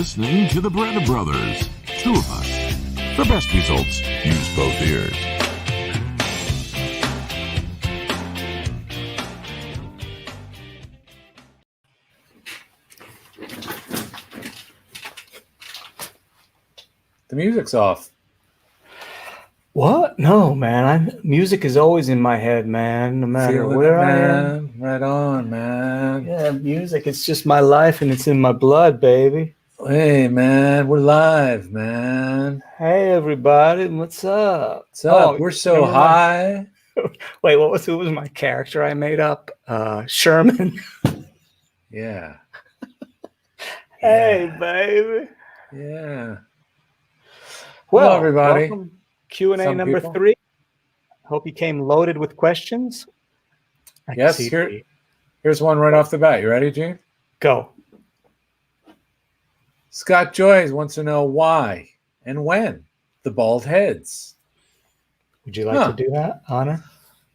listening to the Breda Brothers, two of us. For best results, use both ears. The music's off. What? No, man. Music is always in my head, man. No matter Feeling where it, I man. am. Right on, man. Yeah, music. It's just my life, and it's in my blood, baby. Hey, man. We're live, man. Hey, everybody. What's up? What's up? We're so high. Wait, who was my character I made up? Sherman. Yeah. Hey, baby. Yeah. Well, hello, everybody. Welcome. Q&A Some number people. 3. Hope you came loaded with questions. Yes, here's one right off the bat. You ready, Gene? Go. Scott Joyce wants to know why and when the bald heads. Would you like to do that, Honor?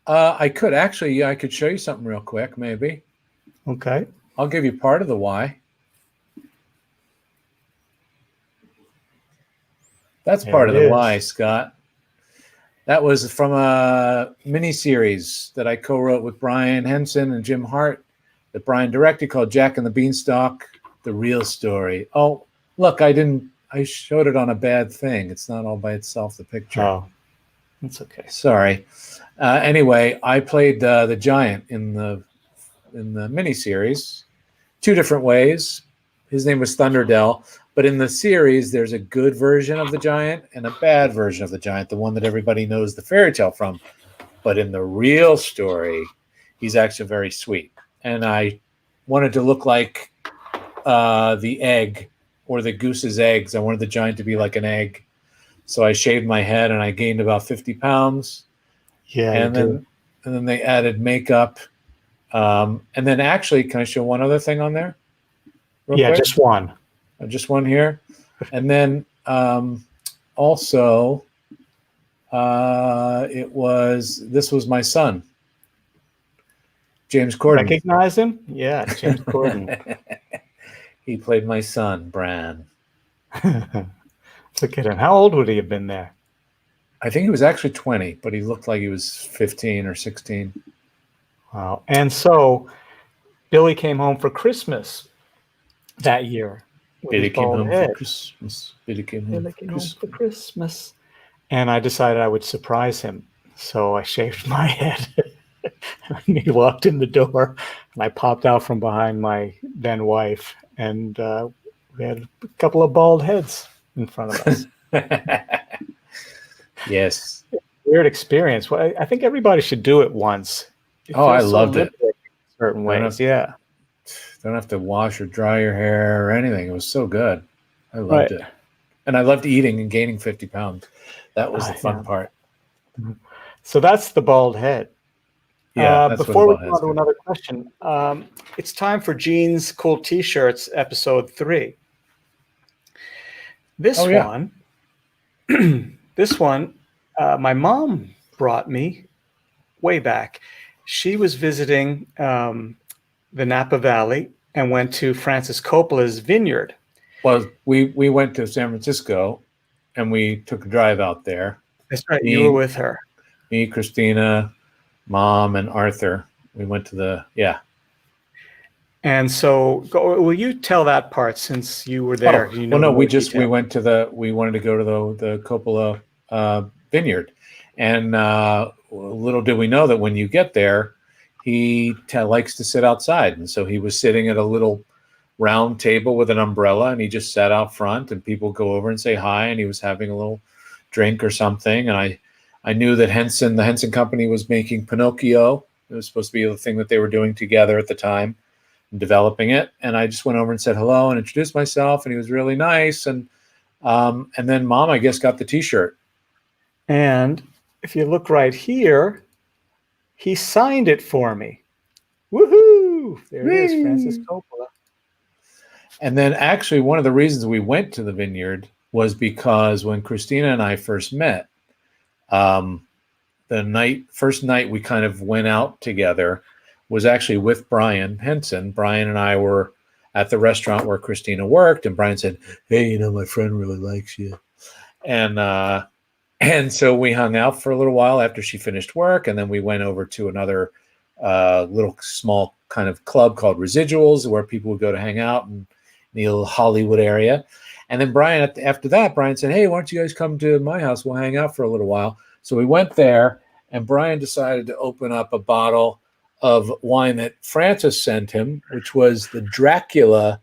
I could actually. Yeah, I could show you something real quick, maybe. Okay. I'll give you part of the why. That's part of the why, Scott. That was from a mini-series that I co-wrote with Brian Henson and Jim Hart that Brian directed called Jack and the Beanstalk, The Real Story. Oh, look, I showed it on a bad thing. It's not all by itself, the picture. Oh, that's okay. Sorry. Anyway, I played the giant in the mini-series 2 different ways. His name was Thunderdell. But in the series, there's a good version of the giant and a bad version of the giant, the one that everybody knows the fairy tale from. But in the real story, he's actually very sweet. And I wanted to look like the egg or the goose's eggs. I wanted the giant to be like an egg. So I shaved my head and I gained about 50 pounds. Yeah, and then they added makeup. And then actually, can I show one other thing on there? Yeah, quick? Just one. Just one here. And then also this was my son, James Corden. Recognize him? Yeah, James Corden. He played my son, Bran. Look at him. How old would he have been there? I think he was actually 20, but he looked like he was 15 or 16. Wow. And so Billy came home for Christmas that year. Billy came home for Christmas. Billy came home for Christmas. And I decided I would surprise him. So I shaved my head. And he walked in the door, and I popped out from behind my then wife. And we had a couple of bald heads in front of us. Yes. Weird experience. Well, I think everybody should do it once. I loved it. In certain ways, yeah. Don't have to wash or dry your hair or anything. It was so good. I loved it. And I loved eating and gaining 50 pounds. That was the fun part. So that's the bald head. Yeah. Before we go on to another question, it's time for Gene's Cool T-Shirts, episode 3. This one, my mom brought me way back. She was visiting the Napa Valley and went to Francis Coppola's vineyard. Well, we went to San Francisco and we took a drive out there. That's right. You were with her. Me, Christina, Mom, and Arthur. We went to And so, will you tell that part since you were there? We wanted to go to the Coppola vineyard. And little did we know that when you get there, he likes to sit outside. And so he was sitting at a little round table with an umbrella, and he just sat out front, and people go over and say hi, and he was having a little drink or something. And I knew that the Henson Company was making Pinocchio. It was supposed to be the thing that they were doing together at the time, and developing it. And I just went over and said hello and introduced myself, and he was really nice. And then Mom, I guess, got the T-shirt. And if you look right here, he signed it for me. Woohoo! There it is, Francis Coppola. And then actually one of the reasons we went to the vineyard was because when Christina and I first met, the first night we kind of went out together was actually with Brian Henson. Brian and I were at the restaurant where Christina worked, and Brian said, "Hey, my friend really likes you," and so we hung out for a little while after she finished work, and then we went over to another little small kind of club called Residuals, where people would go to hang out in the little Hollywood area. And then after that, Brian said, "Hey, why don't you guys come to my house? We'll hang out for a little while." So we went there, and Brian decided to open up a bottle of wine that Francis sent him, which was the Dracula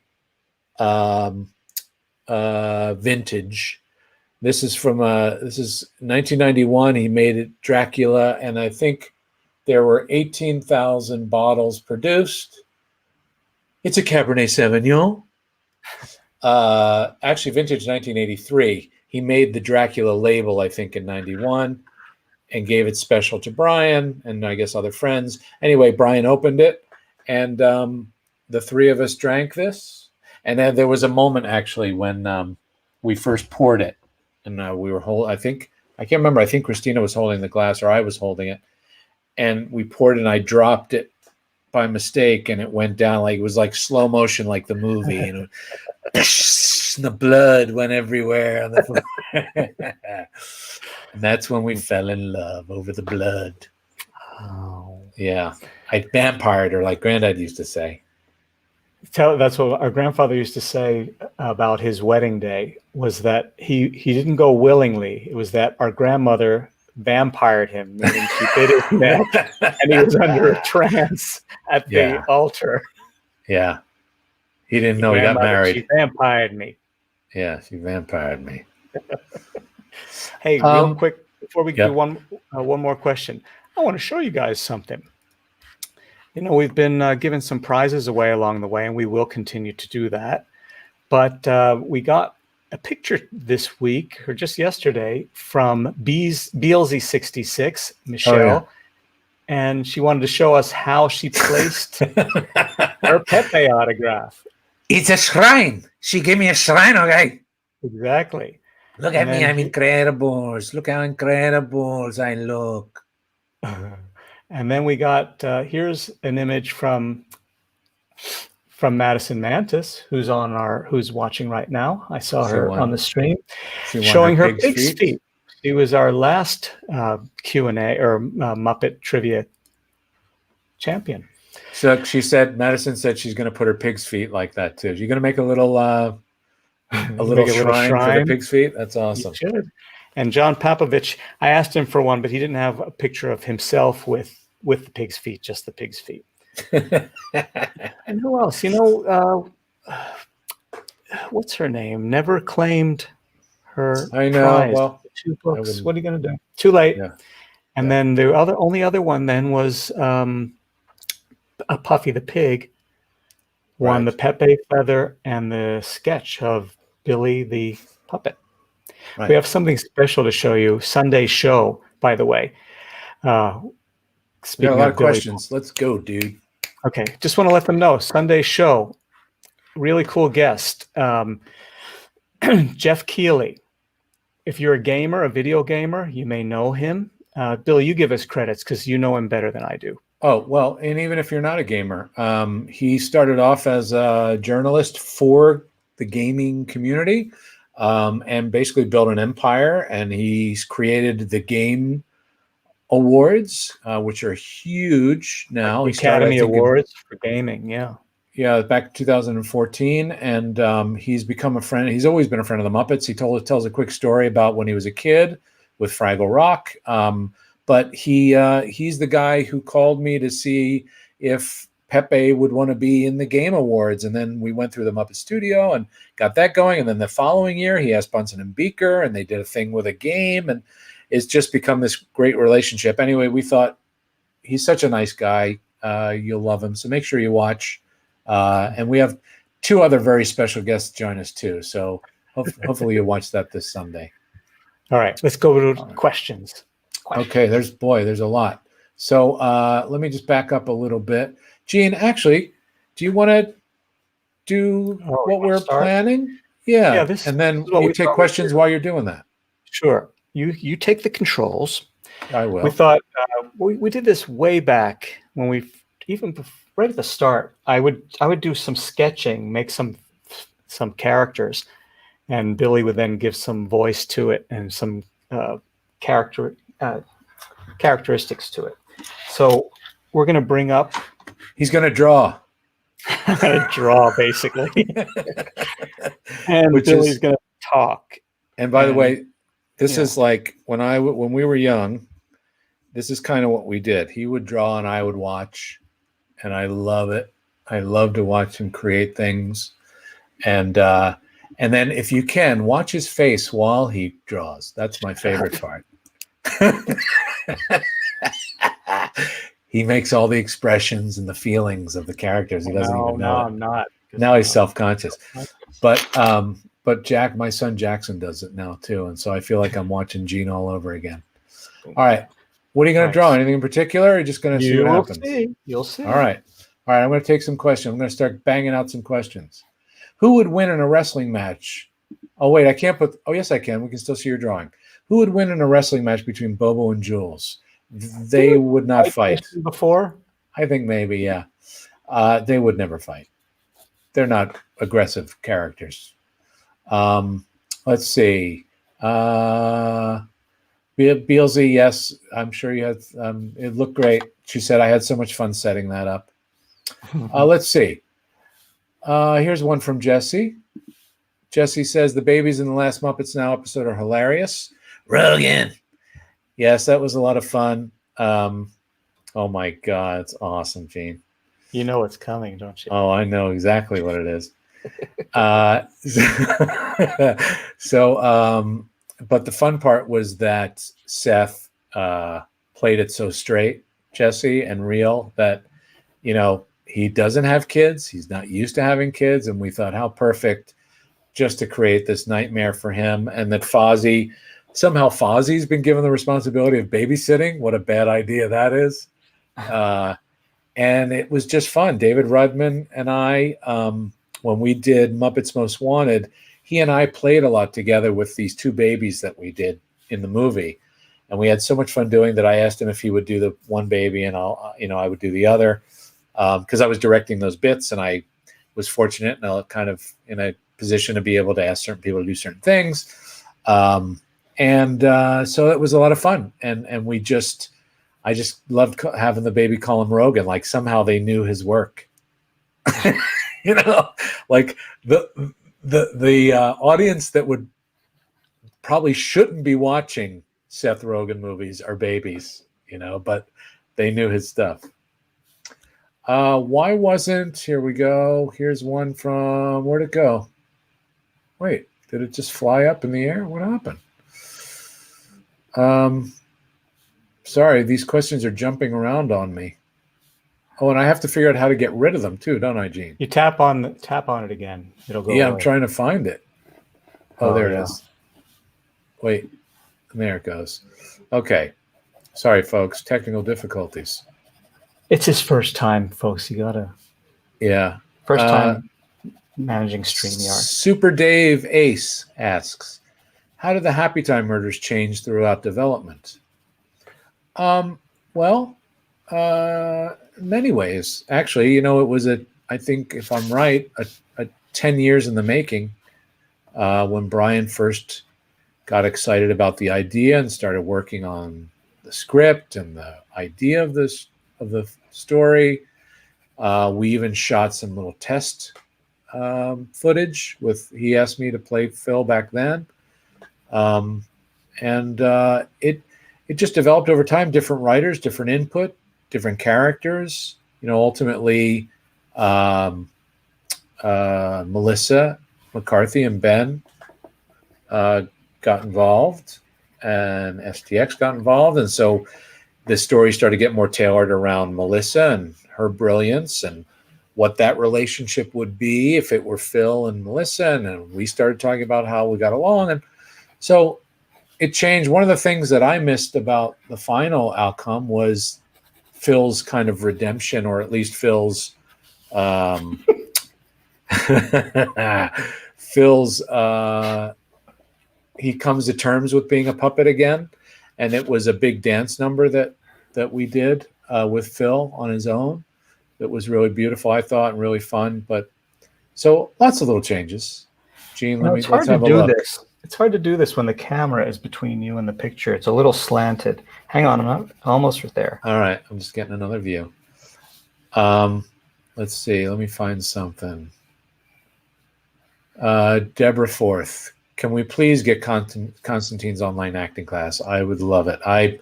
vintage. This is 1991. He made it Dracula, and I think there were 18,000 bottles produced. It's a Cabernet Sauvignon. Actually, vintage 1983. He made the Dracula label, I think, in 91 and gave it special to Brian and I guess other friends. Anyway, Brian opened it, and the three of us drank this. And then there was a moment, actually, when we first poured it. And we were I can't remember. I think Christina was holding the glass or I was holding it. And we poured it, and I dropped it by mistake, and it went down like it was like slow motion, like the movie. And the blood went everywhere on the floor. And that's when we fell in love over the blood. Oh. Yeah. I vampired her, like Granddad used to say. That's what our grandfather used to say about his wedding day, was that he didn't go willingly. It was that our grandmother vampired him, meaning she bit his neck, and he was under a trance at the altar. Yeah. He didn't know he got married. She vampired me. Yeah, she vampired me. Hey, real quick, before we do one more question, I want to show you guys something. We've been giving some prizes away along the way, and we will continue to do that. But we got a picture this week, or just yesterday, from BLZ66, Michelle, and she wanted to show us how she placed her Pepe autograph. It's a shrine. She gave me a shrine, okay? Exactly. Look at me, I'm Incredibles. Look how Incredibles I look. And then we got, here's an image from Madison Mantis, who's watching right now. I saw her on the stream, showing her pig's feet. She was our last Q&A or Muppet Trivia champion. So Madison said she's going to put her pig's feet like that too. You're going to make a little shrine for the pig's feet? That's awesome. You should. And John Papovich, I asked him for one, but he didn't have a picture of himself with the pig's feet, just the pig's feet. And who else? What's her name? Never claimed her prize. Well, 2 books. What are you going to do? Too late. Yeah. And then the only other one then was a Puffy the Pig won the Pepe feather and the sketch of Billy the puppet. Right. We have something special to show you. Sunday show, by the way. Speaking of a lot of questions. Let's go, dude. Okay. Just want to let them know. Sunday show. Really cool guest. Jeff Keely. If you're a video gamer, you may know him. Bill, you give us credits because you know him better than I do. Oh, well, and even if you're not a gamer, he started off as a journalist for the gaming community. And basically built an empire, and he's created the Game Awards, which are huge now. Academy Awards for gaming, yeah, back in 2014, and he's become a friend. He's always been a friend of the Muppets. He tells a quick story about when he was a kid with Fraggle Rock, but he's the guy who called me to see if Pepe would want to be in the Game Awards. And then we went through the Muppet Studio and got that going. And then the following year, he asked Bunsen and Beaker, and they did a thing with a game. And it's just become this great relationship. Anyway, we thought he's such a nice guy. You'll love him. So make sure you watch. And we have 2 other very special guests join us too. So hopefully you'll watch that this Sunday. All right. Let's go to questions. Okay. There's a lot. So let me just back up a little bit. Gene, actually, do you want to do what we're planning? Yeah. And then we take questions while you're doing that. Sure. You take the controls. I will. We thought we did this way back when we right at the start, I would do some sketching, make some characters, and Billy would then give some voice to it and some characteristics to it. So we're going to bring up. He's going to draw. Draw, basically. And Billy's going to talk. And by the way, this is like when we were young, this is kind of what we did. He would draw and I would watch, and I love it. I love to watch him create things. And then if you can, watch his face while he draws. That's my favorite part. He makes all the expressions and the feelings of the characters. He doesn't even know. I'm not. Now he's self-conscious. But Jack, my son Jackson, does it now too, and so I feel like I'm watching Gene all over again. All right, what are you going to draw? Anything in particular? Or are you just going to see what happens? You'll see. All right. I'm going to take some questions. I'm going to start banging out some questions. Who would win in a wrestling match? Oh wait, I can't put. Oh yes, I can. We can still see your drawing. Who would win in a wrestling match between Bobo and Jules? They would not fight. Before? I think maybe, yeah. They would never fight. They're not aggressive characters. Let's see. Beelzy, yes, I'm sure you had. It looked great. She said, I had so much fun setting that up. Let's see. Here's one from Jesse. Jesse says, the babies in the last Muppets Now episode are hilarious. Rogan. Yes, that was a lot of fun. Oh my God, it's awesome, Gene. You know what's coming, don't you? Oh, I know exactly what it is. But the fun part was that Seth played it so straight, Jesse, and real that, he doesn't have kids. He's not used to having kids. And we thought how perfect just to create this nightmare for him. And that somehow Fozzie's been given the responsibility of babysitting. What a bad idea that is. And it was just fun. David Rudman and I, when we did Muppets Most Wanted, he and I played a lot together with these two babies that we did in the movie. And we had so much fun doing that. I asked him if he would do the one baby and I would do the other, because I was directing those bits, and I was fortunate and kind of in a position to be able to ask certain people to do certain things. So it was a lot of fun. And I just loved having the baby call him Rogan. Like somehow they knew his work, like the audience that would probably shouldn't be watching Seth Rogen movies are babies, but they knew his stuff. Why wasn't, here we go. Here's one from, where'd it go? Wait, did it just fly up in the air? What happened? Sorry, these questions are jumping around on me. Oh, and I have to figure out how to get rid of them too, don't I, Gene? You tap on it again. It'll go away. I'm trying to find it. Oh, there it is. Wait, there it goes. Okay. Sorry, folks. Technical difficulties. It's his first time, folks. You gotta. Yeah. First time managing StreamYard. Super Dave Ace asks, how did the Happy Time murders change throughout development? Many ways. Actually, it was I think if I'm right, a 10 years in the making, when Brian first got excited about the idea and started working on the script and the idea of the story. We even shot some little test footage he asked me to play Phil back then. It just developed over time, different writers, different input, different characters. Ultimately, Melissa McCarthy and Ben got involved, and STX got involved. And so the story started to get more tailored around Melissa and her brilliance and what that relationship would be if it were Phil and Melissa. And then we started talking about how we got along. And so it changed. One of the things that I missed about the final outcome was Phil's kind of redemption, or at least Phil's he comes to terms with being a puppet again. And it was a big dance number that we did with Phil on his own. that was really beautiful, I thought, and really fun. But so lots of little changes. Gene, let's have a look. It's hard to do this when the camera is between you and the picture. It's a little slanted. Hang on, I'm almost there. All right, I'm just getting another view. Let's see. Let me find something. Deborah Forth, can we please get Constantine's online acting class? I would love it. I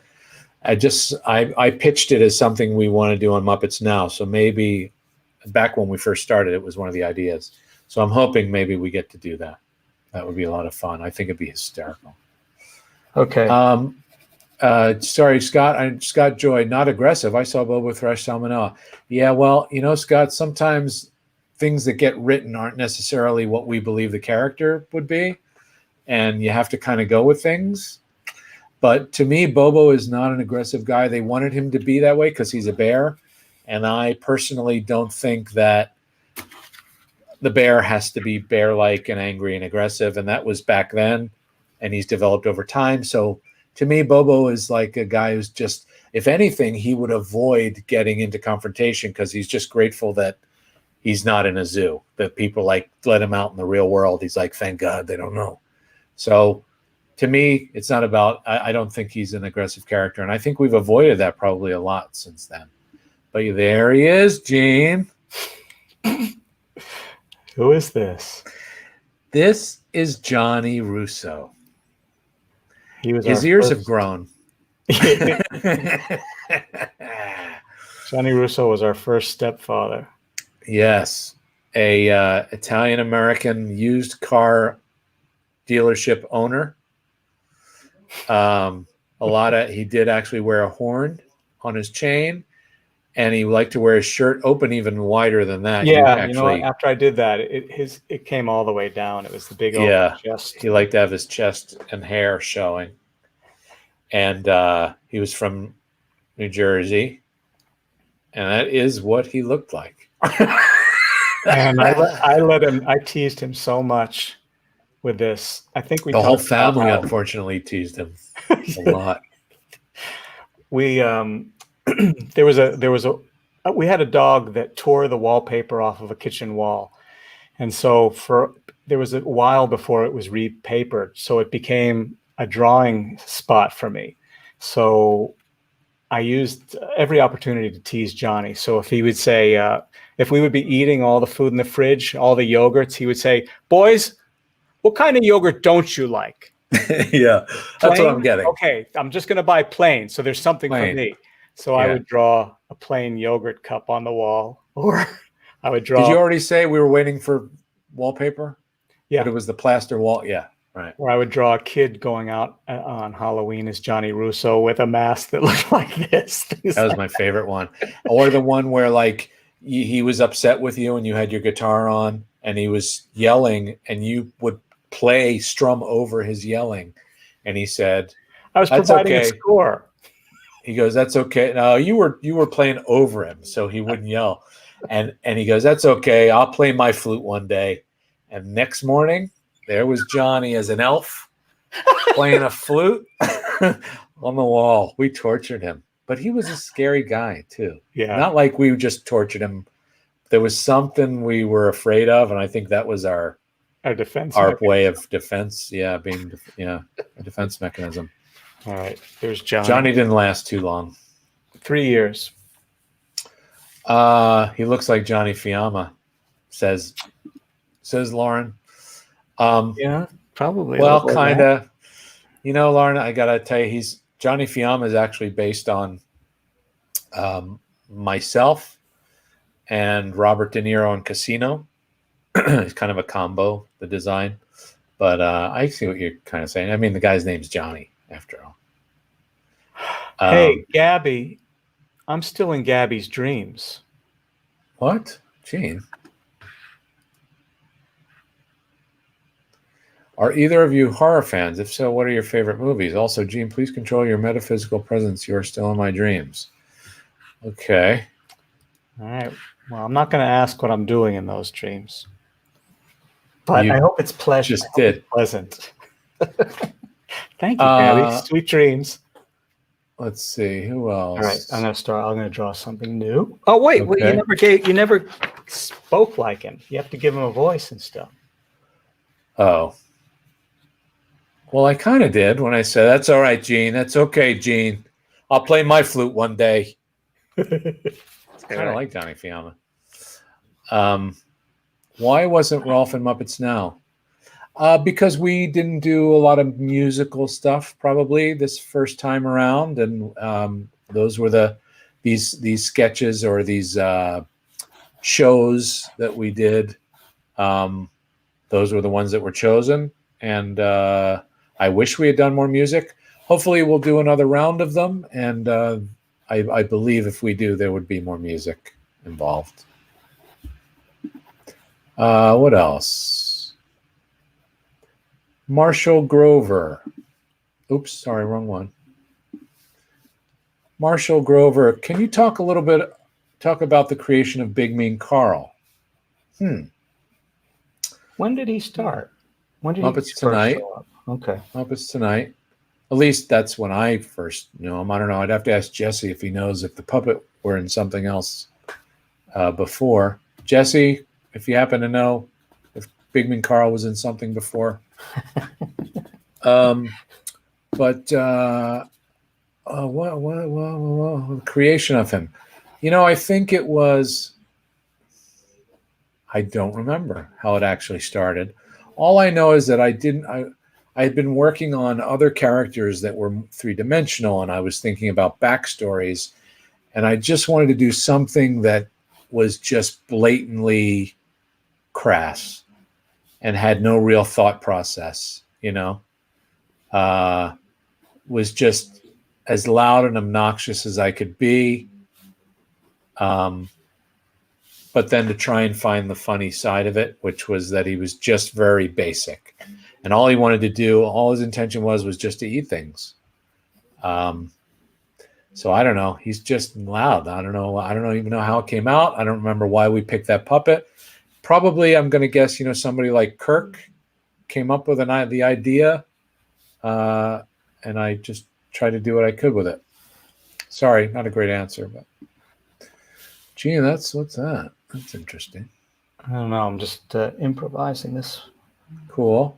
pitched it as something we want to do on Muppets Now. So maybe back when we first started, it was one of the ideas. So I'm hoping maybe we get to do that. That would be a lot of fun. I think it'd be hysterical. Okay. Sorry, Scott. Scott Joy, not aggressive. I saw Bobo thrash salmonella. Yeah, well, Scott, sometimes things that get written aren't necessarily what we believe the character would be, and you have to kind of go with things. But to me, Bobo is not an aggressive guy. They wanted him to be that way because he's a bear, and I personally don't think that the bear has to be bear-like and angry and aggressive, and that was back then, and he's developed over time. So to me, Bobo is like a guy who's just, if anything, he would avoid getting into confrontation because he's just grateful that he's not in a zoo, that people let him out in the real world. He's like, thank God they don't know. So to me, it's not about, I don't think he's an aggressive character, and I think we've avoided that probably a lot since then. But there he is, Gene. Who is this? This is Johnny Russo. His ears have grown. Johnny Russo was our first stepfather. Yes, a Italian-American used car dealership owner. He did actually wear a horn on his chain, and he liked to wear his shirt open even wider than that. Yeah, after I did that, it came all the way down. It was the big open chest. He liked to have his chest and hair showing. And he was from New Jersey, and that is what he looked like. And I teased him so much with this. I think the whole family unfortunately teased him a lot. We we had a dog that tore the wallpaper off of a kitchen wall, and so there was a while before it was repapered, so it became a drawing spot for me. So I used every opportunity to tease Johnny. So if he would say, if we would be eating all the food in the fridge, all the yogurts, he would say, boys, what kind of yogurt don't you like? Yeah, that's what I'm getting. Okay, I'm just going to buy plain. So there's something for me. So I would draw a plain yogurt cup on the wall, or I would draw. Did you already say we were waiting for wallpaper? Yeah. But it was the plaster wall. Yeah. Right. Or I would draw a kid going out on Halloween as Johnny Russo with a mask that looked like this. That was my favorite one. Or the one where he was upset with you and you had your guitar on and he was yelling and you would strum over his yelling. And he said, I was providing a score. He goes, that's okay. No, you were playing over him so he wouldn't yell. And he goes, that's okay. I'll play my flute one day. And next morning, there was Johnny as an elf playing a flute on the wall. We tortured him. But he was a scary guy, too. Yeah. Not like we just tortured him. There was something we were afraid of, and I think that was our defense. Our way of defense. Yeah, a defense mechanism. All right. There's Johnny. Johnny didn't last too long. 3 years. He looks like Johnny Fiamma, says Lauren. Yeah, probably. Well, kind of. Lauren, I gotta tell you, Johnny Fiamma is actually based on myself and Robert De Niro in Casino. It's kind of a combo, the design. But I see what you're kind of saying. I mean, the guy's name's Johnny, after all. Hey, Gabby, I'm still in Gabby's dreams. What? Gene? Are either of you horror fans? If so, what are your favorite movies? Also, Gene, please control your metaphysical presence. You are still in my dreams. Okay. All right. Well, I'm not going to ask what I'm doing in those dreams. But I hope it's pleasant. Just did. Pleasant. Thank you, Gabby. Sweet dreams. let's see who else. All right, I'm gonna draw something new. Oh wait, Okay. you never spoke like him. You have to give him a voice and stuff. Oh. Well, I kind of did when I said, "That's all right, Gene. That's okay, Gene. I'll play my flute one day." It's kind of like Johnny Fiamma. Why wasn't Rolf in Muppets Now? Because we didn't do a lot of musical stuff probably this first time around, and those were these sketches or these shows that we did. Those were the ones that were chosen, and I wish we had done more music. Hopefully, we'll do another round of them, and I believe if we do, there would be more music involved. What else? Marshall Grover. Oops, sorry, wrong one. Marshall Grover, can you talk about the creation of Big Mean Carl? When did he start? When did Muppets he first Tonight. show up? Okay. Muppets Tonight. At least that's when I first knew him. I don't know. I'd have to ask Jesse if he knows if the puppet were in something else before. Jesse, if you happen to know if Big Mean Carl was in something before. But the creation of him. I think it was. I don't remember how it actually started. All I know is that I had been working on other characters that were three-dimensional, and I was thinking about backstories, and I just wanted to do something that was just blatantly crass and had no real thought process, was just as loud and obnoxious as I could be. But then to try and find the funny side of it, which was that he was just very basic. And all he wanted to do, all his intention was just to eat things. So I don't know. He's just loud. I don't know. I don't even know how it came out. I don't remember why we picked that puppet. Probably, I'm going to guess, somebody like Kirk came up with the idea. And I just tried to do what I could with it. Sorry, not a great answer, but. Gee, what's that? That's interesting. I don't know. I'm just improvising this. Cool.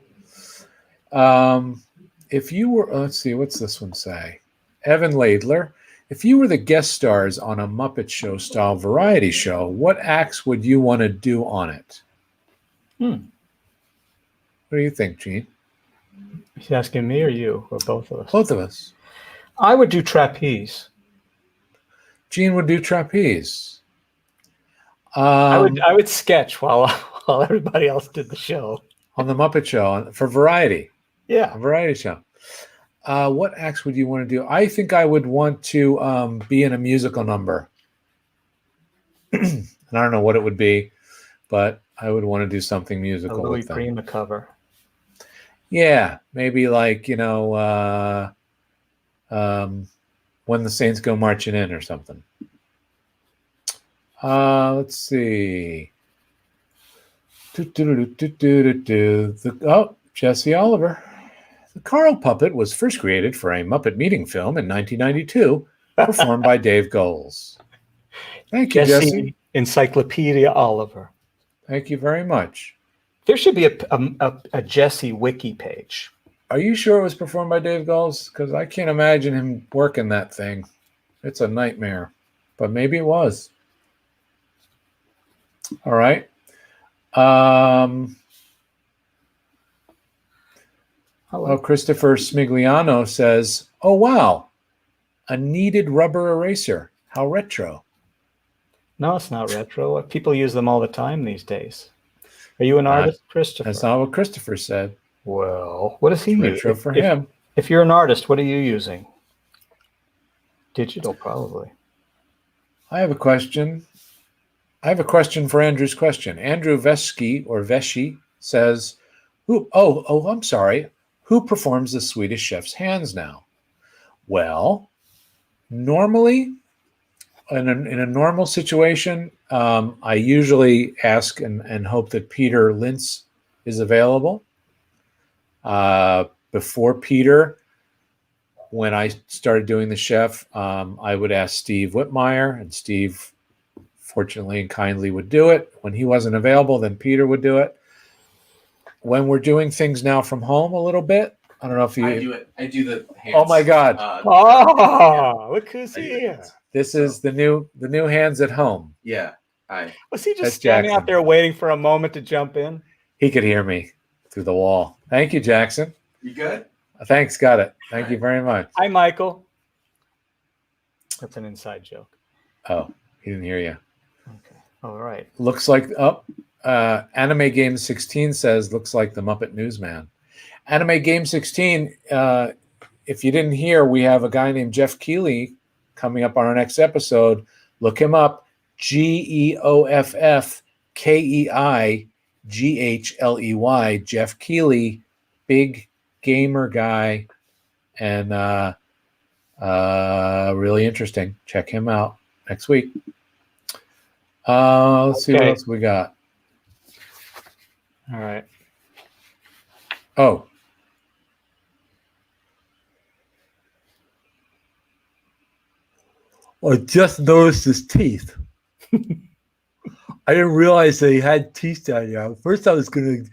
If you were, let's see, what's this one say? Evan Laidler, if you were the guest stars on a Muppet Show style variety show, what acts would you want to do on it? What do you think, Gene? Is he asking me or you or both of us? Both of us. I would do trapeze. Gene would do trapeze. I would sketch while everybody else did the show. On the Muppet Show for variety. Yeah. A variety show. What acts would you want to do? I think I would want to be in a musical number. And I don't know what it would be, but I would want to do something musical Louis with them. Prima cover. Yeah, maybe like, When the Saints Go Marching In or something. Let's see. Jesse Oliver. The Carl puppet was first created for a Muppet Meeting film in 1992, performed by Dave Goelz. Thank you, Jesse. Encyclopedia Oliver. Thank you very much. There should be a Jesse wiki page. Are you sure it was performed by Dave Goelz? Because I can't imagine him working that thing. It's a nightmare. But maybe it was. All right. Christopher Smigliano says, "Oh, wow. A kneaded rubber eraser. How retro." No, it's not retro. People use them all the time these days. Are you an artist, Christopher? That's not what Christopher said. Well, what does he use? Retro for him. If you're an artist, what are you using? Digital, probably. I have a question. For Andrew's question. Andrew Vesky says, I'm sorry. Who performs the Swedish chef's hands now? Well, normally, in a normal situation, I usually ask and hope that Peter Lintz is available. Before Peter, when I started doing the chef, I would ask Steve Whitmire, and Steve, fortunately and kindly, would do it. When he wasn't available, then Peter would do it. When we're doing things now from home a little bit, I don't know if you. I do it. I do the hands. Oh my God! Look who's here! This is the new hands at home. Yeah. Was he just That's standing Jackson. out there waiting for a moment to jump in? He could hear me through the wall. Thank you, Jackson. You good? Thanks, got it. Thank you very much. Hi, Michael. That's an inside joke. Oh, he didn't hear you. Okay. All right. Looks like Anime Game 16 says looks like the Muppet Newsman. Anime Game 16. If you didn't hear, we have a guy named Jeff Keely coming up on our next episode. Look him up. GeoffKeiGhley. Jeff Keely, big gamer guy, and really interesting. Check him out next week. Let's see what else we got. All right. Oh. I just noticed his teeth. I didn't realize that he had teeth down here. First I was thinking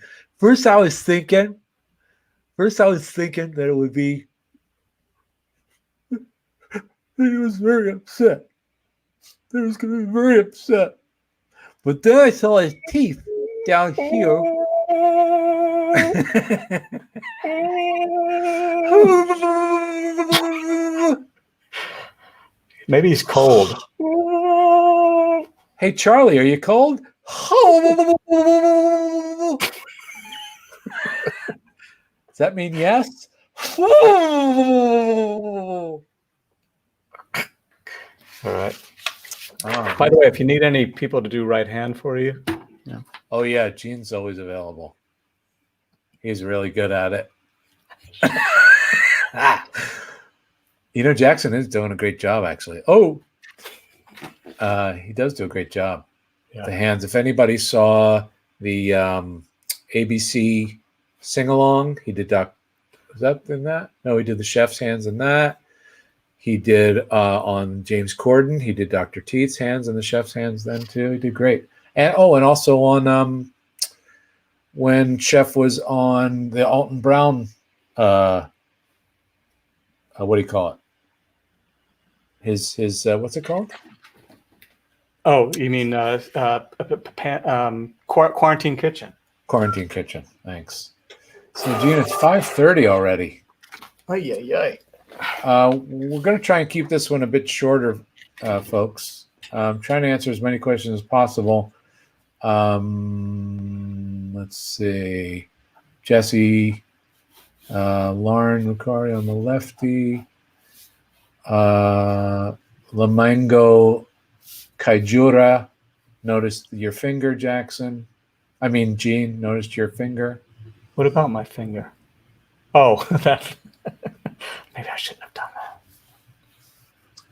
that it would be that he was very upset. That he was going to be very upset. But then I saw his teeth down here. Maybe he's cold. Hey, Charlie, are you cold? Does that mean yes? All right. Oh. By the way, if you need any people to do right hand for you. Yeah. Oh, yeah. Gene's always available. He's really good at it. Jackson is doing a great job, actually. Oh, he does do a great job. Yeah. The hands. If anybody saw the ABC sing-along, he did was that in that? No, he did the chef's hands in that. He did on James Corden. He did Dr. Teeth's hands and the chef's hands then too. He did great. And also on when Chef was on the Alton Brown. What do you call it? His what's it called? Oh, you mean Quarantine Kitchen? Quarantine Kitchen. Thanks. So, Gene, it's 5:30 already. Ay. We're going to try and keep this one a bit shorter, folks. I'm trying to answer as many questions as possible. Let's see. Jesse, Lauren Riccardi on the lefty. Lamango Kaijura noticed your finger, Jackson. I mean, Gene noticed your finger. What about my finger? Oh, that. Maybe I shouldn't have done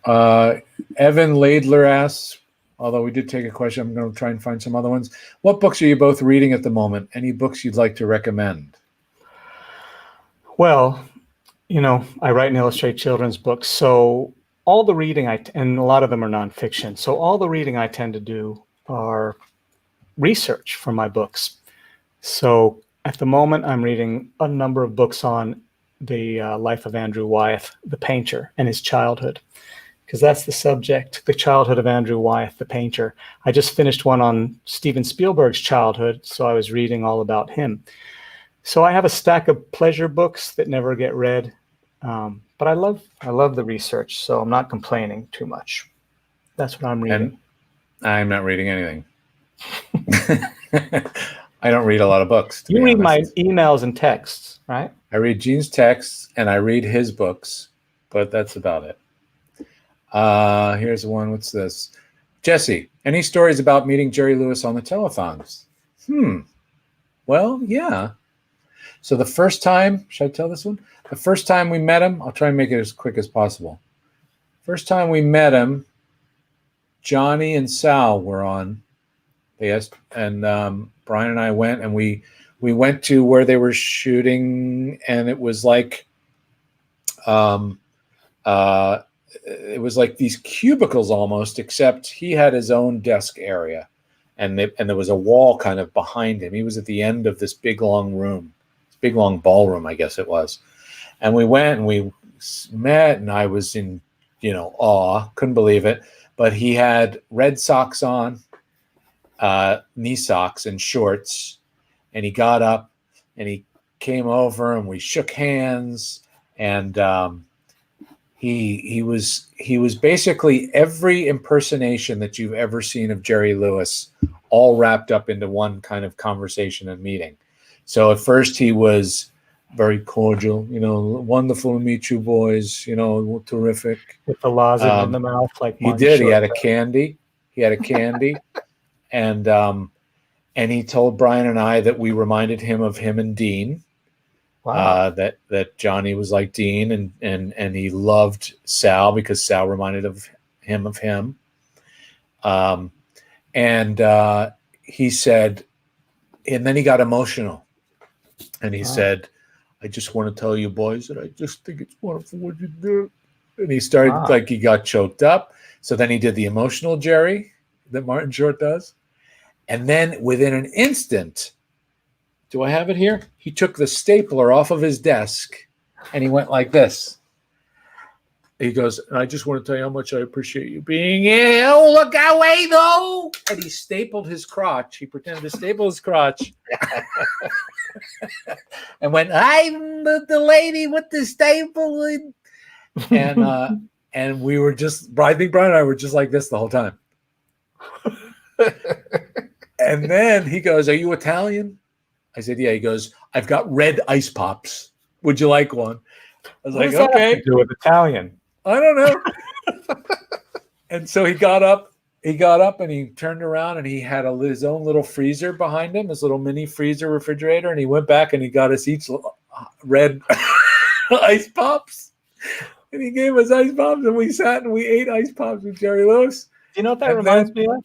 that. Evan Laidler asks, although we did take a question, I'm going to try and find some other ones. What books are you both reading at the moment? Any books you'd like to recommend? Well, I write and illustrate children's books. So all the reading and a lot of them are nonfiction. So all the reading I tend to do are research for my books. So at the moment, I'm reading a number of books on the life of Andrew Wyeth, the painter, and his childhood, because that's the subject, the childhood of Andrew Wyeth, the painter. I just finished one on Steven Spielberg's childhood, so I was reading all about him. So I have a stack of pleasure books that never get read, but I love the research, so I'm not complaining too much. That's what I'm reading. And I'm not reading anything. I don't read a lot of books. You read my emails and texts, right? I read Gene's texts and I read his books, but that's about it. Here's one. What's this? Jesse, any stories about meeting Jerry Lewis on the Telethons? Well, yeah. So the first time, should I tell this one? The first time we met him, I'll try and make it as quick as possible. First time we met him, Johnny and Sal were on. They asked, and Brian and I went, and we went to where they were shooting, and it was like it was like these cubicles almost, except he had his own desk area, and there was a wall kind of behind him. He was at the end of this big long room, this big long ballroom, I guess it was. And we went and we met, and I was in, awe, couldn't believe it. But he had red socks on, knee socks and shorts, and he got up and he came over and we shook hands, and he was basically every impersonation that you've ever seen of Jerry Lewis, all wrapped up into one kind of conversation and meeting. So at first he was very cordial, wonderful to meet you boys, terrific. With the lozenge in the mouth, like he did. He had a candy. And he told Brian and I that we reminded him of him and Dean. Wow. That Johnny was like Dean, and he loved Sal because Sal reminded him of him. And he said, and then he got emotional, and he said, "I just want to tell you boys that I just think it's wonderful what you do." And he started like he got choked up. So then he did the emotional Jerry that Martin Short does. And then within an instant, do I have it here? He took the stapler off of his desk and he went like this. He goes, "And I just want to tell you how much I appreciate you being here. Oh, look away though." And he stapled his crotch. He pretended to staple his crotch. And went, "I'm the lady with the staple." And we were just, I think Brian and I were just like this the whole time. And then he goes, "Are you Italian?" I said, "Yeah." He goes, "I've got red ice pops. Would you like one?" I was what like, does that "Okay." have to do with Italian? I don't know. And so he got up and he turned around and he had his own little freezer behind him, his little mini freezer refrigerator. And he went back and he got us each red ice pops. And he gave us ice pops, and we sat and we ate ice pops with Jerry Lewis. Do you know what that reminds me of?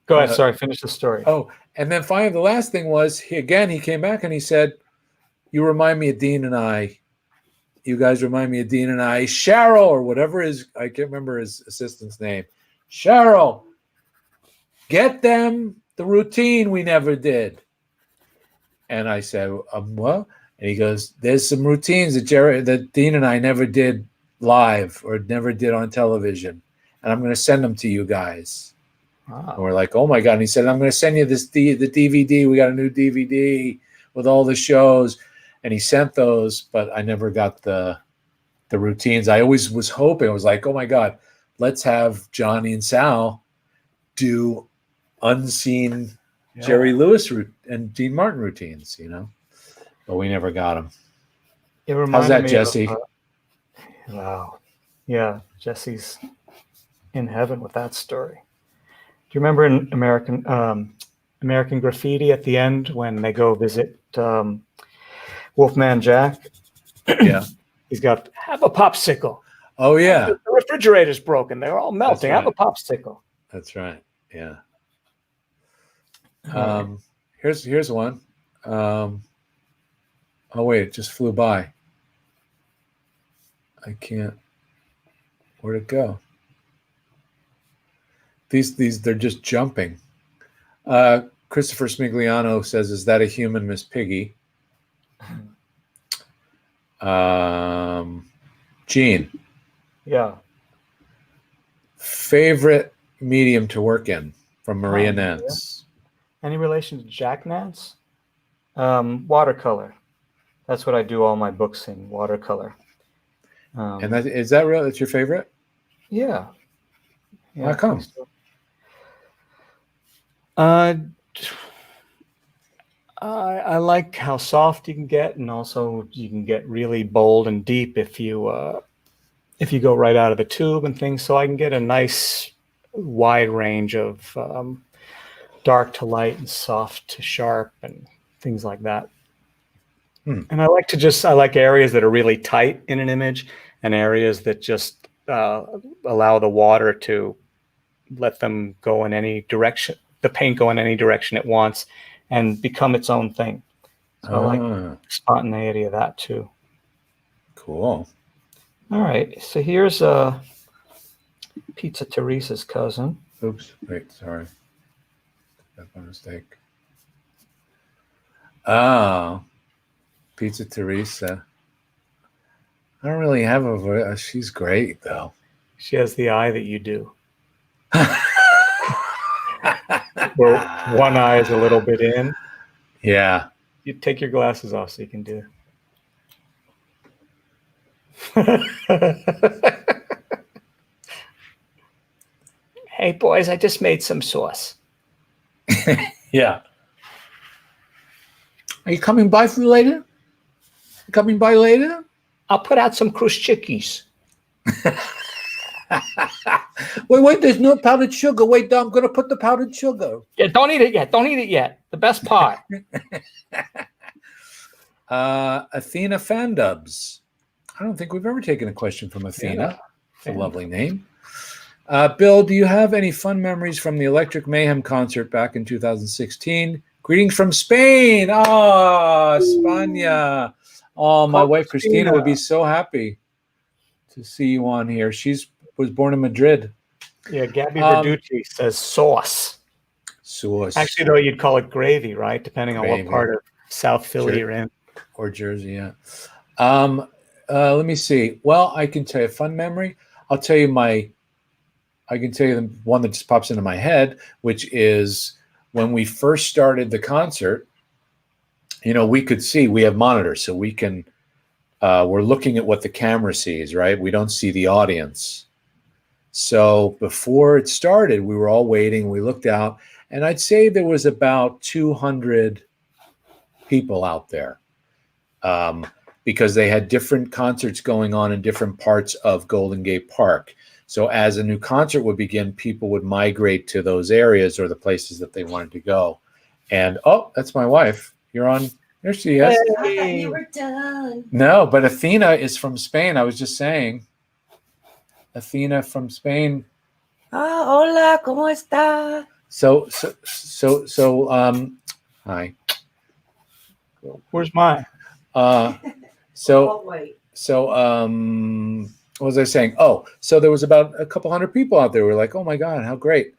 Go ahead. Sorry, finish the story. Oh, and then finally the last thing was, he came back and he said, "You remind me of Dean and I. You guys remind me of Dean and I. Cheryl," or whatever I can't remember his assistant's name. "Cheryl, get them the routine we never did." And I said, "What?" And he goes, "There's some routines that Dean and I never did live or never did on television, and I'm going to send them to you guys." Wow. And we're like, "Oh my God." And he said, "I'm going to send you the DVD. We got a new DVD with all the shows." And he sent those, but I never got the routines. I always was hoping, I was like, "Oh my God, let's have Johnny and Sal do unseen Jerry Lewis and Dean Martin routines, But we never got them. How's that, Jesse? Wow. Yeah, Jesse's in heaven with that story. Do you remember in American Graffiti at the end when they go visit Wolfman Jack? Yeah. He's got, "Have a popsicle." Oh, yeah. The refrigerator's broken. They're all melting. Right. Have a popsicle. That's right. Yeah. Here's one. Oh, wait, it just flew by. I can't. Where'd it go? These they're just jumping. Christopher Smigliano says, "Is that a human, Miss Piggy?" Gene. Yeah. Favorite medium to work in from Maria Nance. Any relation to Jack Nance? Watercolor. That's what I do all my books in, watercolor. And is that real? That's your favorite? Yeah. How come? I like how soft you can get, and also you can get really bold and deep if you go right out of the tube and things. So I can get a nice wide range of dark to light and soft to sharp and things like that. And I like areas that are really tight in an image, and areas that just allow the water to let them go in any direction, the paint go in any direction it wants, and become its own thing. So I like the spontaneity of that too. Cool. All right. So here's Pizza Teresa's cousin. Oops. Wait. Sorry. That's my mistake. Oh, Pizza Teresa. I don't really have a voice. She's great, though. She has the eye that you do. Where one eye is a little bit in. Yeah. You take your glasses off so you can do. Hey, boys, I just made some sauce. Yeah. Are you coming by for later? Coming by later? I'll put out some Kruszczyki's. Wait, there's no powdered sugar. Wait, I'm going to put the powdered sugar. Yeah, don't eat it yet. Don't eat it yet. The best part. Athena Fandubs. I don't think we've ever taken a question from Athena. Yeah. It's a lovely name. Bill, do you have any fun memories from the Electric Mayhem concert back in 2016? Greetings from Spain. Oh, España. Oh, my wife Christina would be so happy to see you on here. She was born in Madrid. Yeah, Gabby Verducci says sauce. Sauce. Actually, though, you'd call it gravy, right? Depending on what part of South Philly you're in. Or Jersey, yeah. Let me see. Well, I can tell you a fun memory. I can tell you the one that just pops into my head, which is when we first started the concert, we could see, we have monitors, so we can, we're looking at what the camera sees, right? We don't see the audience. So before it started, we were all waiting. We looked out, and I'd say there was about 200 people out there. Because they had different concerts going on in different parts of Golden Gate Park. So as a new concert would begin, people would migrate to those areas or the places that they wanted to go. And, oh, that's my wife. You're on. There she is. I thought you were done. No, but Athena is from Spain. I was just saying. Athena from Spain. Ah, hola, ¿cómo está? So, hi. Where's mine? What was I saying? Oh, so there was about a couple hundred people out there. We're like, oh my God, how great.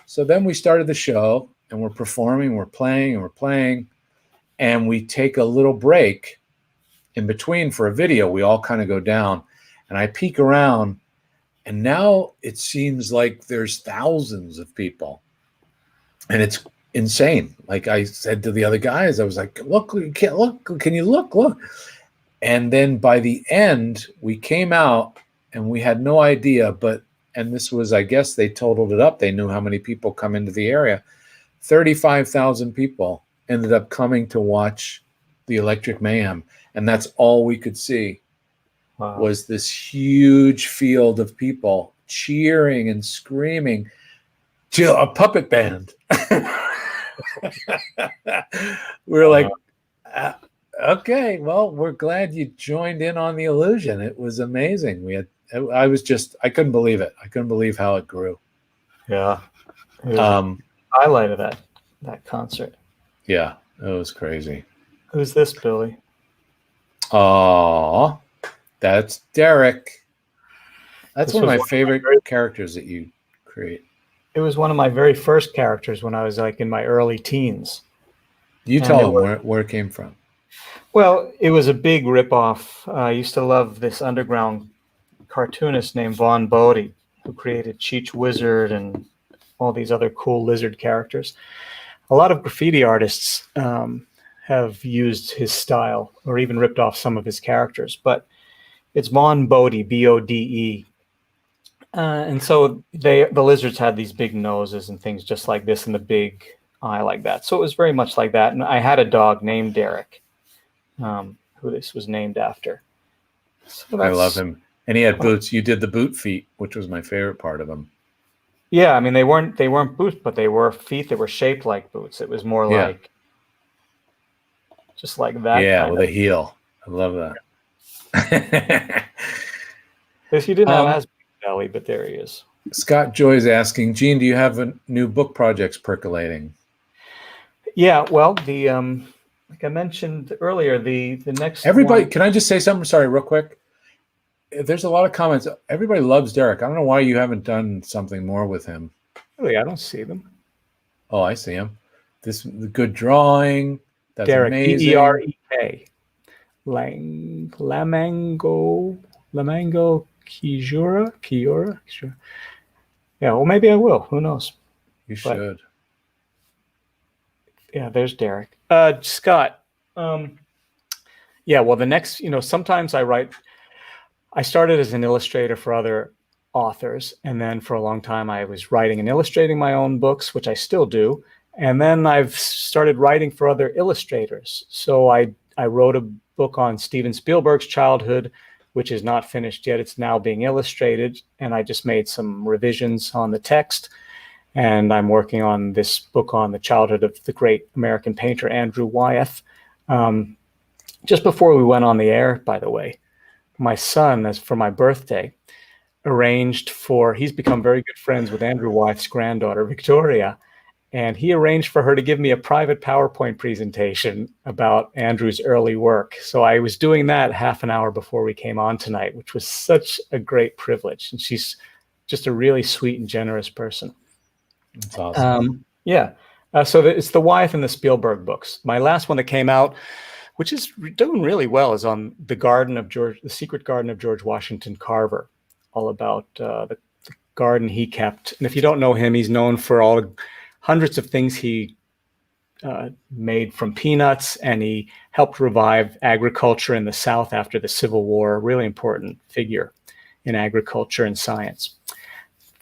So then we started the show and we're performing, we're playing, and we take a little break in between for a video. We all kind of go down and I peek around, and now it seems like there's thousands of people, and it's insane. Like I said to the other guys, I was like, look, you can't look. Can you look? And then by the end, we came out and we had no idea, and this was, I guess they totaled it up. They knew how many people come into the area. 35,000 people ended up coming to watch the Electric Mayhem. And that's all we could see. Wow. Was this huge field of people cheering and screaming to a puppet band. We were like, okay, well, we're glad you joined in on the illusion. It was amazing. I couldn't believe it. I couldn't believe how it grew. Yeah. It was highlight of that concert. Yeah, it was crazy. Who's this, Billy? Oh, that's Derek. That's one of my favorite characters that you create. It was one of my very first characters when I was like in my early teens. You tell them where it came from. Well, it was a big ripoff. I used to love this underground cartoonist named Vaughn Bodie, who created Cheech Wizard and all these other cool lizard characters. A lot of graffiti artists have used his style or even ripped off some of his characters, but it's Vaughn Bodie, B-O-D-E. And so the lizards had these big noses and things just like this and the big eye like that. So it was very much like that. And I had a dog named Derek, who this was named after. So I love him. And he had boots. You did the boot feet, which was my favorite part of him. Yeah, I mean, they weren't boots, but they were feet that were shaped like boots. It was more like just like that. Yeah, with a heel. I love that. Because he didn't have as big a belly, but there he is. Scott Joy is asking, Gene, do you have new book projects percolating? Yeah, well, the like I mentioned earlier, the next everybody one, can I just say something? Sorry, real quick. there's a lot of comments. Everybody loves Derek. I don't know why you haven't done something more with him. Really, I don't see them. Oh, I see him. The good drawing. That's Derek, amazing. Derek. Lamango, Kijura. Sure. Yeah, well, maybe I will. Who knows? You should. Yeah, there's Derek. Scott. Yeah, well, the next, sometimes I started as an illustrator for other authors, and then for a long time I was writing and illustrating my own books, which I still do. And then I've started writing for other illustrators. So I wrote a book on Steven Spielberg's childhood, which is not finished yet. It's now being illustrated, and I just made some revisions on the text. And I'm working on this book on the childhood of the great American painter Andrew Wyeth. Just before we went on the air, by the way, my son, as for my birthday, arranged he's become very good friends with Andrew Wyeth's granddaughter, Victoria, and he arranged for her to give me a private PowerPoint presentation about Andrew's early work. So I was doing that half an hour before we came on tonight, which was such a great privilege. And she's just a really sweet and generous person. That's awesome. Yeah. So it's the Wyeth and the Spielberg books. My last one that came out, which is doing really well, is on the Secret Garden of George Washington Carver, all about the garden he kept. And if you don't know him, he's known for all the hundreds of things he made from peanuts, and he helped revive agriculture in the South after the Civil War, a really important figure in agriculture and science.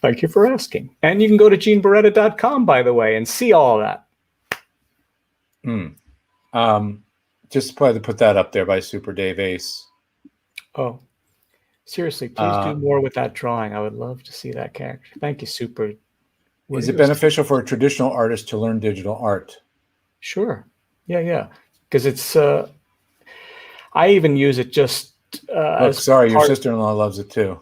Thank you for asking. And you can go to geneberetta.com, by the way, and see all of that. Just probably put that up there by Super Dave Ace. Oh, seriously, please do more with that drawing. I would love to see that character. Thank you, Super. Is it beneficial for a traditional artist to learn digital art? Sure. Yeah. Because it's, I even use it just. Look, sorry, your sister-in-law loves it too.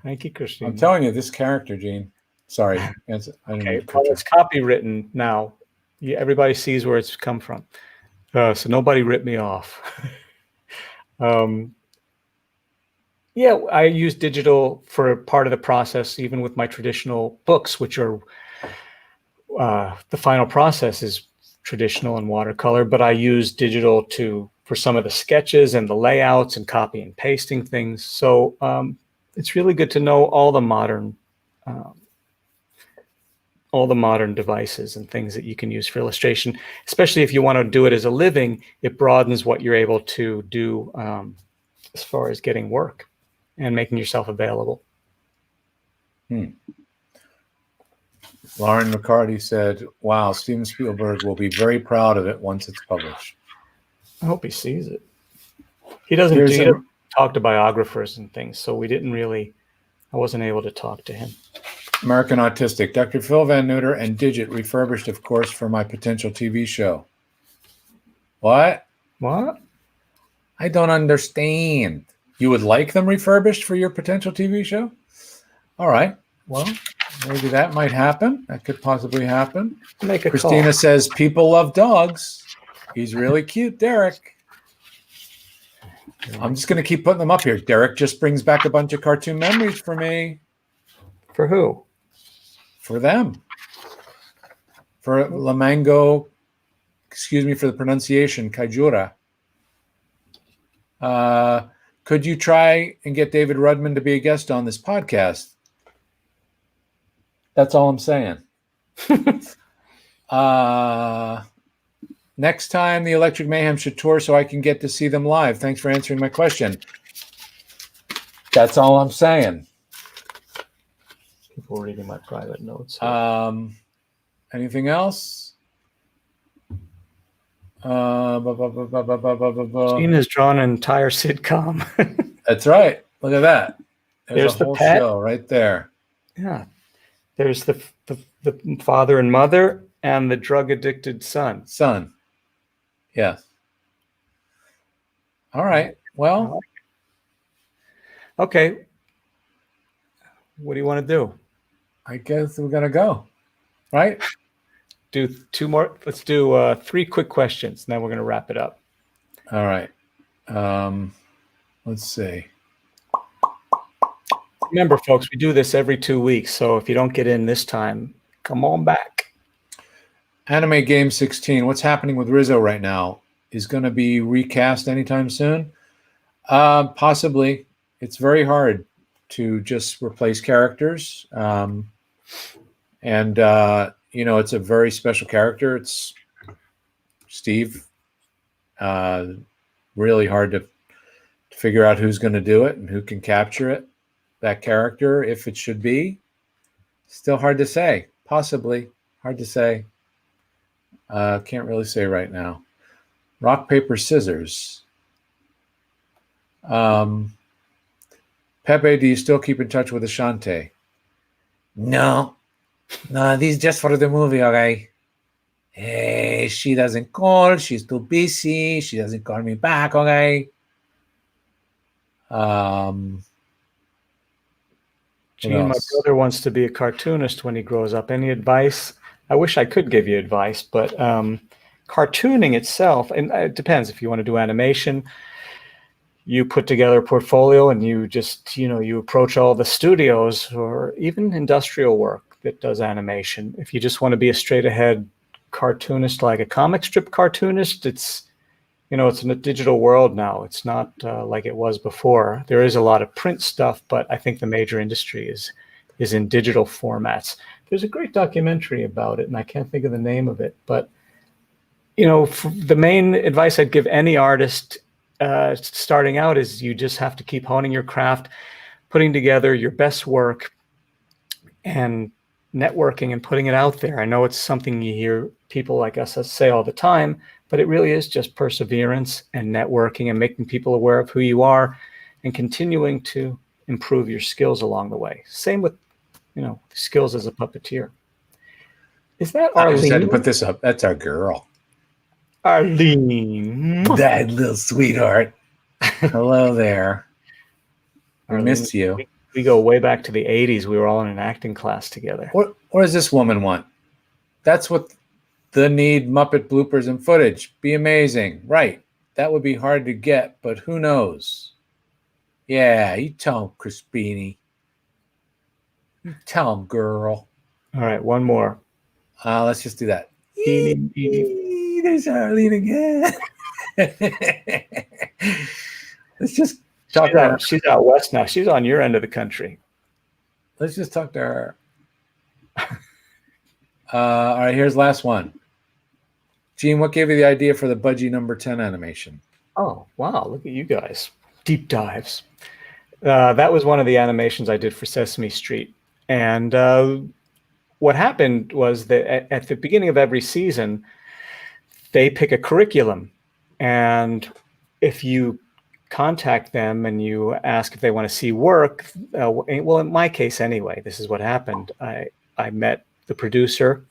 Thank you, Christine. I'm telling you, this character, Gene. Sorry. Okay, it's copywritten now. Everybody sees where it's come from. So nobody ripped me off. Yeah, I use digital for part of the process, even with my traditional books, which are the final process is traditional and watercolor, but I use digital for some of the sketches and the layouts and copy and pasting things. So it's really good to know all the modern devices and things that you can use for illustration, especially if you want to do it as a living. It broadens what you're able to do as far as getting work and making yourself available. Lauren Riccardi said, wow, Steven Spielberg will be very proud of it once it's published. I hope he sees it. He doesn't talk to biographers and things, so I wasn't able to talk to him. American Autistic. Dr. Phil Van Neuter and Digit refurbished, of course, for my potential TV show. What? I don't understand. You would like them refurbished for your potential TV show? All right. Well, maybe that might happen. That could possibly happen. Christina says, people love dogs. He's really cute, Derek. I'm just going to keep putting them up here. Derek just brings back a bunch of cartoon memories for me. For who? For them. For Lamango, excuse me for the pronunciation, Kaijura. Could you try and get David Rudman to be a guest on this podcast? That's all I'm saying. Next time, the Electric Mayhem should tour so I can get to see them live. Thanks for answering my question. That's all I'm saying. People reading my private notes. Anything else? Gene has drawn an entire sitcom. That's right. Look at that. There's a whole pet show right there. Yeah. There's the father and mother and the drug-addicted son. Yes. All right. Well. Okay. What do you want to do? I guess we're going to go. Right? Do two more. Let's do 3 quick questions, and then we're going to wrap it up. All right. Let's see. Remember, folks, we do this every 2 weeks. So if you don't get in this time, come on back. Anime Game 16. What's happening with Rizzo right now? Is going to be recast anytime soon? Possibly. It's very hard to just replace characters. And it's a very special character. It's Steve. Really hard to figure out who's going to do it and who can capture it. That character, if it should be. Still hard to say. Possibly. Hard to say. Can't really say right now. Rock, paper, scissors. Pepe, do you still keep in touch with Ashante? No, this is just for the movie, okay? Hey, she doesn't call. She's too busy. She doesn't call me back, okay? Gene, my brother wants to be a cartoonist when he grows up. Any advice? I wish I could give you advice, but cartooning itself, and it depends. If you want to do animation, you put together a portfolio and you just, you approach all the studios or even industrial work that does animation. If you just want to be a straight ahead cartoonist, like a comic strip cartoonist, it's in a digital world now. It's not like it was before. There is a lot of print stuff, but I think the major industry is in digital formats. There's a great documentary about it, and I can't think of the name of it. But, the main advice I'd give any artist starting out is you just have to keep honing your craft, putting together your best work, and networking and putting it out there. I know it's something you hear people like us say all the time, but it really is just perseverance and networking and making people aware of who you are and continuing to improve your skills along the way. Same with, skills as a puppeteer. Is that Arlene? I just had to put this up. That's our girl. Arlene. That little sweetheart. Hello there. I missed you. We go way back to the 80s. We were all in an acting class together. What does this woman want? That's what the need Muppet bloopers and footage. Be amazing. Right. That would be hard to get, but who knows? Yeah, you tell him, Crispini. You tell him, girl. All right, one more. Let's just do that. There's Arlene again. Let's just talk to her. She's out west now. She's on your end of the country. Let's just talk to her. All right, here's the last one. Gene, what gave you the idea for the Budgie number 10 animation? Oh, wow. Look at you guys. Deep dives. That was one of the animations I did for Sesame Street. And what happened was that at the beginning of every season, they pick a curriculum. And if you contact them and you ask if they want to see work, well, in my case anyway, this is what happened. I met the producer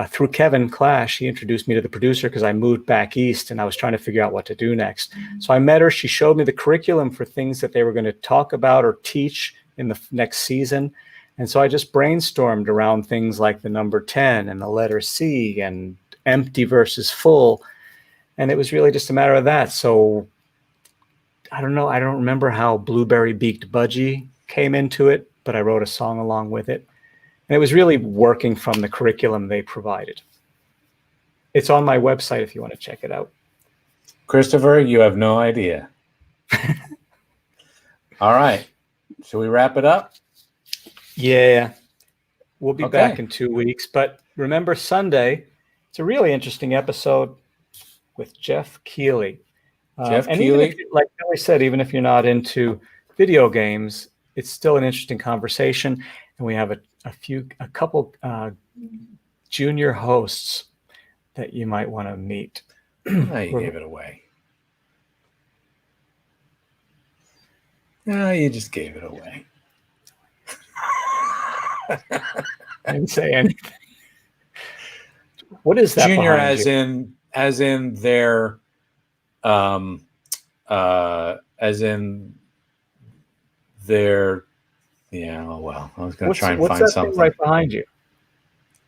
through Kevin Clash. He introduced me to the producer because I moved back east and I was trying to figure out what to do next. So I met her. She showed me the curriculum for things that they were going to talk about or teach in the next season. And so I just brainstormed around things like the number 10 and the letter C and empty versus full. And it was really just a matter of that. So I don't know. I don't remember how Blueberry Beaked Budgie came into it, but I wrote a song along with it. And it was really working from the curriculum they provided. It's on my website if you want to check it out. Christopher, you have no idea. All right. Shall we wrap it up? Yeah. We'll be back in 2 weeks. But remember Sunday, it's a really interesting episode with Jeff Keely. Jeff and Keely? Even if, like Billy said, even if you're not into video games, it's still an interesting conversation. And we have a couple junior hosts that you might want to meet. Oh, you gave it away. No, you just gave it away. I didn't say anything. What is that? Junior as in their yeah, well, I was going to try and find something. Thing right behind you?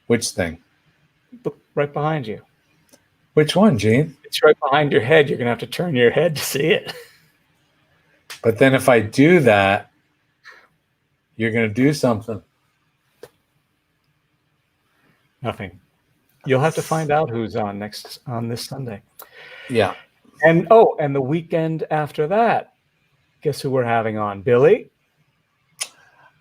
Which thing? Look right behind you. Which one, Gene? It's right behind your head. You're going to have to turn your head to see it. But then if I do that, You're going to do something. Nothing. You'll have to find out who's on this Sunday. Yeah. And the weekend after that, guess who we're having on? Billy?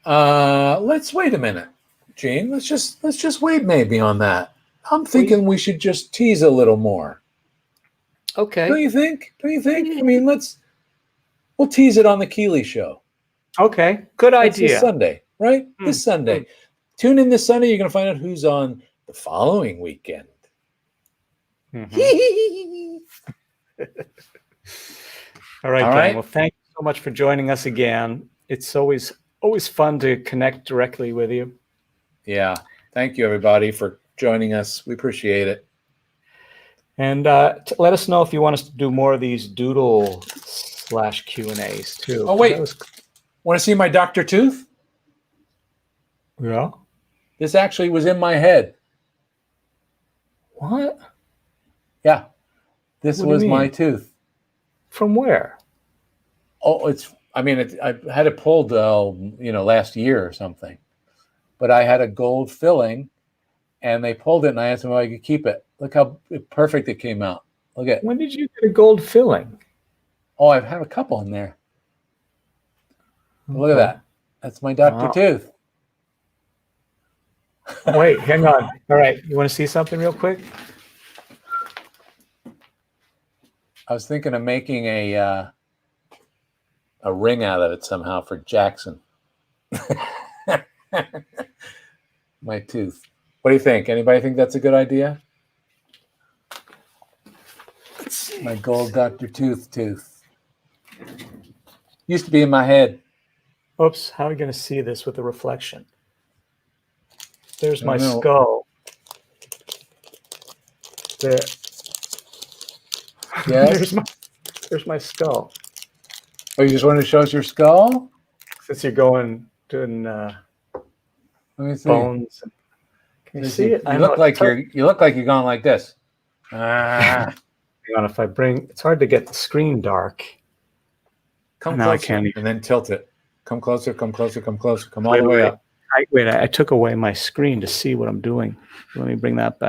Let's wait a minute, Gene. Let's just wait maybe on that. I'm thinking we should just tease a little more. Okay. Don't you think? I mean, we'll tease it on the Keely show. Okay. Good That's idea. this Sunday, right? This Sunday. Tune in this Sunday. You're going to find out who's on the following weekend. Mhm. All right, All gang. right. Well, thank you so much for joining us again. It's always fun to connect directly with you. Yeah. Thank you, everybody, for joining us. We appreciate it. And let us know if you want us to do more of these doodle / Q&As too. Oh, wait. Want to see my Dr. Tooth? Yeah. This actually was in my head. What? Yeah. This What do you was my mean? tooth. From where? Oh, I had it pulled, last year or something. But I had a gold filling, and they pulled it, and I asked them if I could keep it. Look how perfect it came out. Look at. When did you get a gold filling? Oh, I've had a couple in there. Look at that. That's my Dr. Wow. Tooth. Wait, hang on. All right, you want to see something real quick? I was thinking of making a ring out of it somehow for Jackson. My tooth. What do you think? Anybody think that's a good idea? Let's see. My gold Dr. Tooth. Used to be in my head. Oops, how are we going to see this with the reflection? There's my I don't know. skull. There. Yes? There's my skull. Oh, you just wanted to show us your skull? Since you're doing Let me see. bones. Can you see it? You look like you're going like this. Hang on, if I bring, it's hard to get the screen dark. Come No, I closer, can't even. and then tilt it. Come closer. Come all the way up. I took away my screen to see what I'm doing. Let me bring that back.